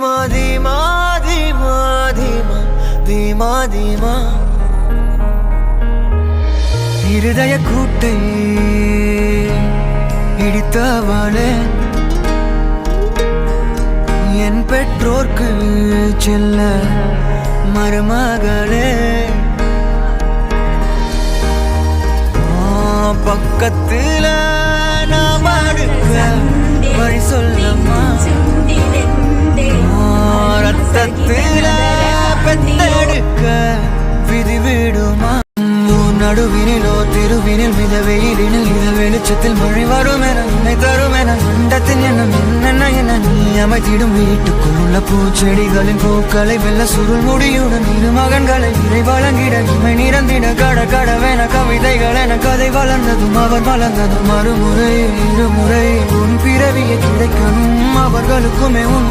தீமா தீமா தீமா தீமா தீமா தீமா இருதய கூட்டை இடித்தவளே என் பெற்றோர்க்கு செல்ல மருமகளே பக்கத்துல நாம் அடுக்க வழி சொல்லம்மா ரத்தத்துல பெத்தெடுக்க விதி விடுமா நடுவினிலோ திருவினில் மித வெயிலினில் இத வெளிச்சத்தில் மழை வரும் என உன்னை தரும் என மண்டத்தின் எண்ணம் என்னென்ன என நீ அமைத்திடும் வீட்டுக்குள்ள பூச்செடிகளின் பூக்களை வெள்ள சுருள் முடியுடன் இரு மகன்களை இறை வழங்கிட இமை நிறந்திட கட கடவென கவிதைகள் என கதை வளர்ந்ததும் அவர் வளர்ந்ததும் மறுமுறை இருமுறை உன் பிறவியை கிடைக்கணும் அவர்களுக்குமே உன்